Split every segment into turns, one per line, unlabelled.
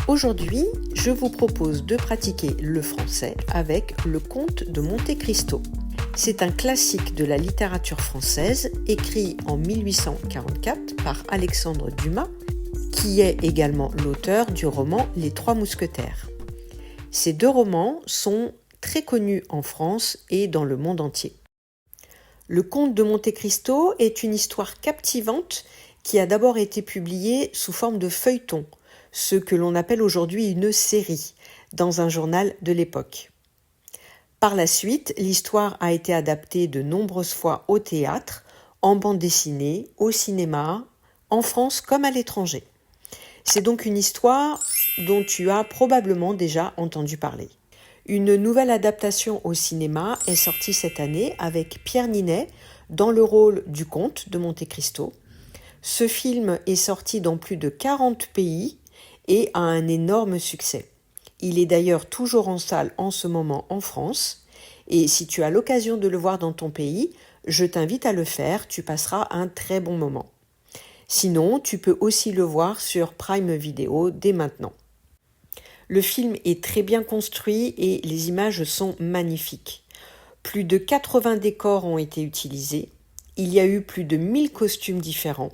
Aujourd'hui, je vous propose de pratiquer le français avec Le Comte de Monte Cristo. C'est un classique de la littérature française écrit en 1844 par Alexandre Dumas, qui est également l'auteur du roman Les Trois Mousquetaires. Ces deux romans sont très connus en France et dans le monde entier. Le Comte de Monte Cristo est une histoire captivante qui a d'abord été publiée sous forme de feuilleton, ce que l'on appelle aujourd'hui une série, dans un journal de l'époque. Par la suite, l'histoire a été adaptée de nombreuses fois au théâtre, en bande dessinée, au cinéma, en France comme à l'étranger. C'est donc une histoire dont tu as probablement déjà entendu parler. Une nouvelle adaptation au cinéma est sortie cette année avec Pierre Ninet dans le rôle du comte de Monte Cristo. Ce film est sorti dans plus de 40 pays et a un énorme succès. Il est d'ailleurs toujours en salle en ce moment en France, et si tu as l'occasion de le voir dans ton pays, je t'invite à le faire, tu passeras un très bon moment. Sinon, tu peux aussi le voir sur Prime Video dès maintenant. Le film est très bien construit et les images sont magnifiques. Plus de 80 décors ont été utilisés, il y a eu plus de 1000 costumes différents,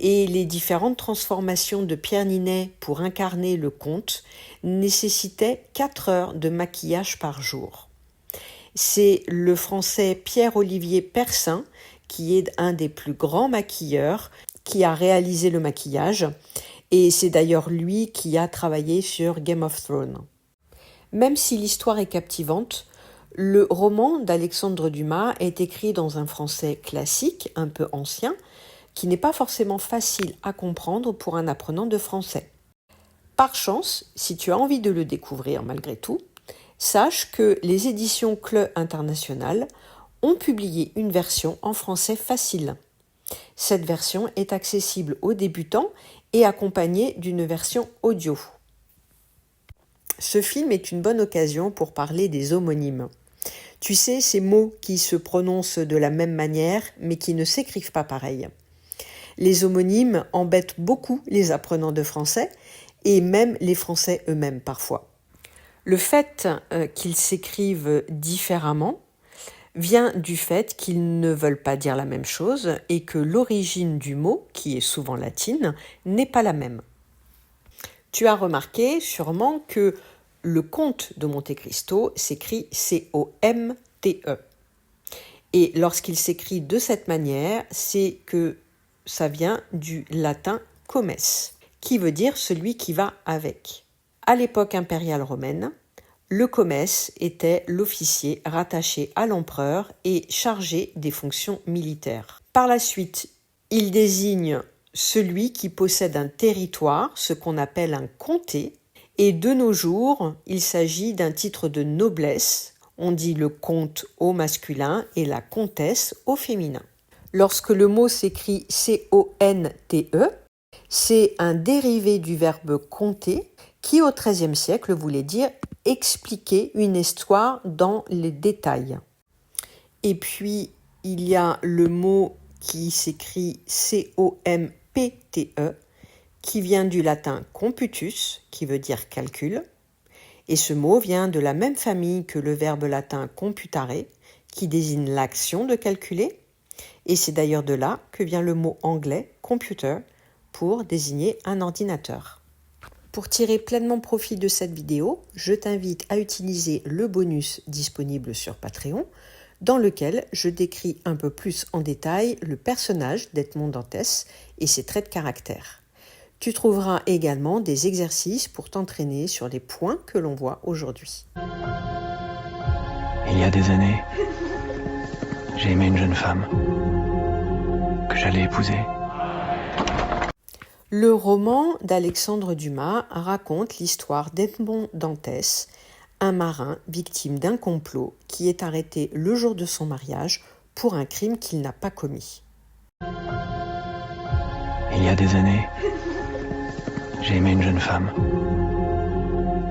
et les différentes transformations de Pierre Ninet pour incarner le comte nécessitaient 4 heures de maquillage par jour. C'est le Français Pierre-Olivier Persin, qui est un des plus grands maquilleurs, qui a réalisé le maquillage, et c'est d'ailleurs lui qui a travaillé sur Game of Thrones. Même si l'histoire est captivante, le roman d'Alexandre Dumas est écrit dans un français classique, un peu ancien, qui n'est pas forcément facile à comprendre pour un apprenant de français. Par chance, si tu as envie de le découvrir malgré tout, sache que les éditions CLE International ont publié une version en français facile. Cette version est accessible aux débutants et accompagnée d'une version audio. Ce film est une bonne occasion pour parler des homonymes. Tu sais, ces mots qui se prononcent de la même manière mais qui ne s'écrivent pas pareil. Les homonymes embêtent beaucoup les apprenants de français et même les Français eux-mêmes parfois. Le fait qu'ils s'écrivent différemment vient du fait qu'ils ne veulent pas dire la même chose et que l'origine du mot, qui est souvent latine, n'est pas la même. Tu as remarqué sûrement que le comte de Monte Cristo s'écrit C-O-M-T-E. Et lorsqu'il s'écrit de cette manière, c'est que ça vient du latin comes, qui veut dire celui qui va avec. À l'époque impériale romaine, le comes était l'officier rattaché à l'empereur et chargé des fonctions militaires. Par la suite, il désigne celui qui possède un territoire, ce qu'on appelle un comté, et de nos jours, il s'agit d'un titre de noblesse. On dit le comte au masculin et la comtesse au féminin. Lorsque le mot s'écrit C-O-N-T-E, c'est un dérivé du verbe compter qui au XIIIe siècle voulait dire expliquer une histoire dans les détails. Et puis, il y a le mot qui s'écrit C-O-M-P-T-E, qui vient du latin computus, qui veut dire calcul. Et ce mot vient de la même famille que le verbe latin computare, qui désigne l'action de calculer. Et c'est d'ailleurs de là que vient le mot anglais computer pour désigner un ordinateur. Pour tirer pleinement profit de cette vidéo, je t'invite à utiliser le bonus disponible sur Patreon, dans lequel je décris un peu plus en détail le personnage d'Edmond Dantès et ses traits de caractère. Tu trouveras également des exercices pour t'entraîner sur les points que l'on voit aujourd'hui.
Il y a des années, j'ai aimé une jeune femme que j'allais épouser.
Le roman d'Alexandre Dumas raconte l'histoire d'Edmond Dantès, un marin victime d'un complot qui est arrêté le jour de son mariage pour un crime qu'il n'a pas commis.
Il y a des années, j'ai aimé une jeune femme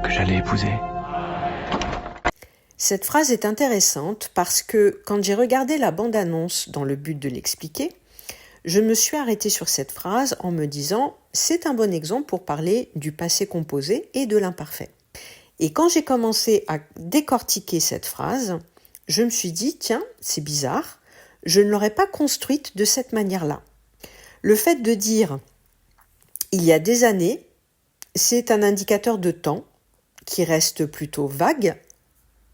que j'allais épouser.
Cette phrase est intéressante parce que quand j'ai regardé la bande-annonce dans le but de l'expliquer, Je me suis arrêtée sur cette phrase en me disant « c'est un bon exemple pour parler du passé composé et de l'imparfait ». Et quand j'ai commencé à décortiquer cette phrase, je me suis dit « tiens, c'est bizarre, je ne l'aurais pas construite de cette manière-là ». Le fait de dire « il y a des années », c'est un indicateur de temps qui reste plutôt vague,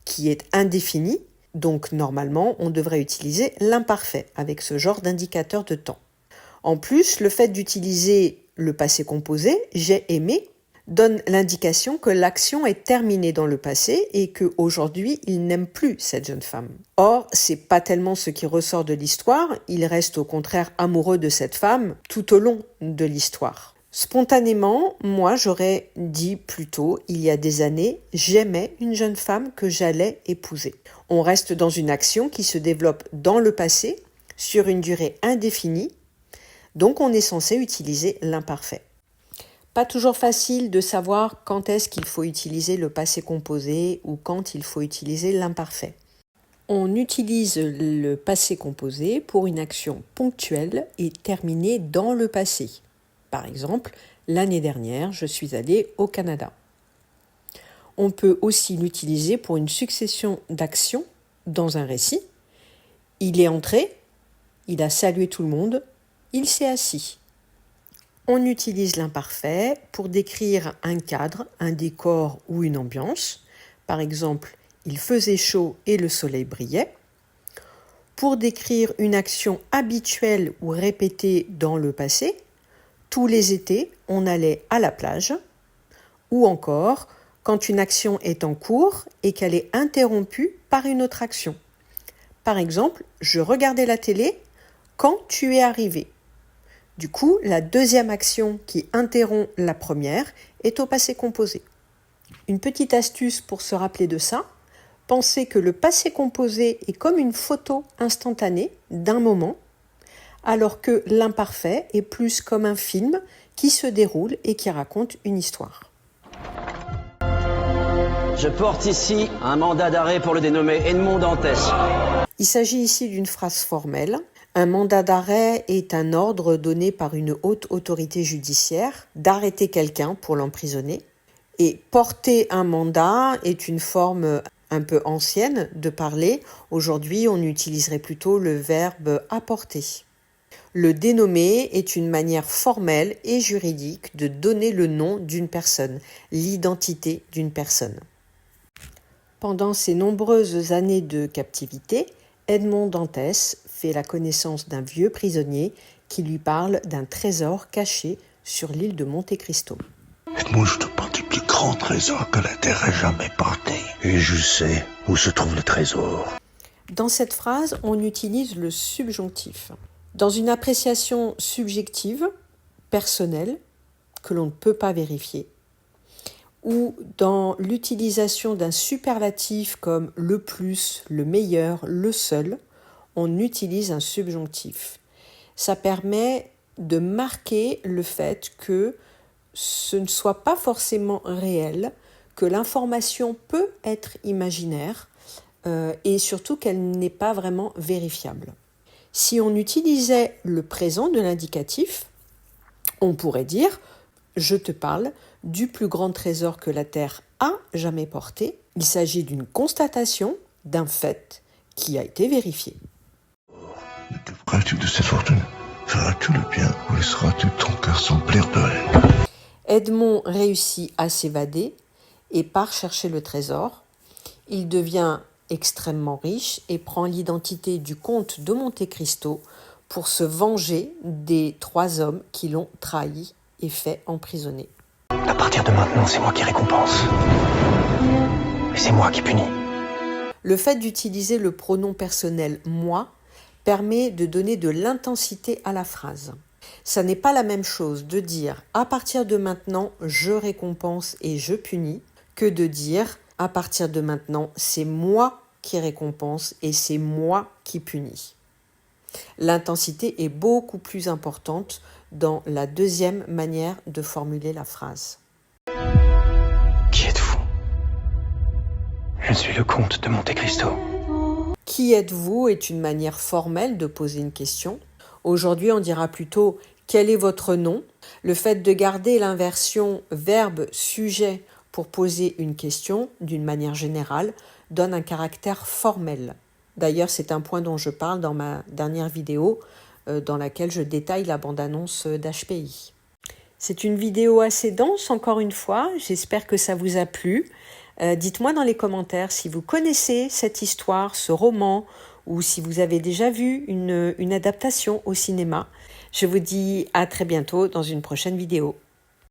qui est indéfini, donc normalement on devrait utiliser l'imparfait avec ce genre d'indicateur de temps. En plus, le fait d'utiliser le passé composé, j'ai aimé, donne l'indication que l'action est terminée dans le passé et qu'aujourd'hui il n'aime plus cette jeune femme. Or, c'est pas tellement ce qui ressort de l'histoire, il reste au contraire amoureux de cette femme tout au long de l'histoire. Spontanément, moi j'aurais dit plutôt, il y a des années, j'aimais une jeune femme que j'allais épouser. On reste dans une action qui se développe dans le passé, sur une durée indéfinie, donc on est censé utiliser l'imparfait. Pas toujours facile de savoir quand est-ce qu'il faut utiliser le passé composé ou quand il faut utiliser l'imparfait. On utilise le passé composé pour une action ponctuelle et terminée dans le passé. Par exemple, l'année dernière, je suis allée au Canada. On peut aussi l'utiliser pour une succession d'actions dans un récit. Il est entré, il a salué tout le monde, il s'est assis. On utilise l'imparfait pour décrire un cadre, un décor ou une ambiance. Par exemple, il faisait chaud et le soleil brillait. Pour décrire une action habituelle ou répétée dans le passé, tous les étés, on allait à la plage. Ou encore, quand une action est en cours et qu'elle est interrompue par une autre action. Par exemple, je regardais la télé quand tu es arrivé. Du coup, la deuxième action qui interrompt la première est au passé composé. Une petite astuce pour se rappeler de ça, pensez que le passé composé est comme une photo instantanée d'un moment, alors que l'imparfait est plus comme un film qui se déroule et qui raconte une histoire.
Je porte ici un mandat d'arrêt pour le dénommé Edmond Dantès.
Il s'agit ici d'une phrase formelle. Un mandat d'arrêt est un ordre donné par une haute autorité judiciaire d'arrêter quelqu'un pour l'emprisonner. Et porter un mandat est une forme un peu ancienne de parler. Aujourd'hui, on utiliserait plutôt le verbe apporter. Le dénommer est une manière formelle et juridique de donner le nom d'une personne, l'identité d'une personne. Pendant ses nombreuses années de captivité, Edmond Dantès fait la connaissance d'un vieux prisonnier qui lui parle d'un trésor caché sur l'île de Monte Cristo.
Edmond, je te parle du plus grand trésor que la Terre ait jamais porté. Et je sais où se trouve le trésor.
Dans cette phrase, on utilise le subjonctif. Dans une appréciation subjective, personnelle, que l'on ne peut pas vérifier, ou dans l'utilisation d'un superlatif comme le plus, le meilleur, le seul, on utilise un subjonctif. Ça permet de marquer le fait que ce ne soit pas forcément réel, que l'information peut être imaginaire et surtout qu'elle n'est pas vraiment vérifiable. Si on utilisait le présent de l'indicatif, on pourrait dire « je te parle du plus grand trésor que la Terre a jamais porté ». Il s'agit d'une constatation, d'un fait qui a été vérifié.
Te feras-tu de cette fortune? Feras-tu le bien ou laisseras-tu ton cœur s'emplir de haine?
Edmond réussit à s'évader et part chercher le trésor. Il devient extrêmement riche et prend l'identité du comte de Monte Cristo pour se venger des 3 hommes qui l'ont trahi et fait emprisonner.
À partir de maintenant, c'est moi qui récompense. Et c'est moi qui punis.
Le fait d'utiliser le pronom personnel « moi » permet de donner de l'intensité à la phrase. Ça n'est pas la même chose de dire « à partir de maintenant, je récompense et je punis » que de dire « à partir de maintenant, c'est moi qui récompense et c'est moi qui punis ». L'intensité est beaucoup plus importante dans la deuxième manière de formuler la phrase.
Qui êtes-vous? Je suis le comte de Monte Cristo.
Qui êtes-vous est une manière formelle de poser une question. Aujourd'hui, on dira plutôt « quel est votre nom ?» Le fait de garder l'inversion verbe-sujet pour poser une question, d'une manière générale, donne un caractère formel. D'ailleurs, c'est un point dont je parle dans ma dernière vidéo, dans laquelle je détaille la bande-annonce d'HPI. C'est une vidéo assez dense, encore une fois, j'espère que ça vous a plu. Dites-moi dans les commentaires si vous connaissez cette histoire, ce roman, ou si vous avez déjà vu une adaptation au cinéma. Je vous dis à très bientôt dans une prochaine vidéo.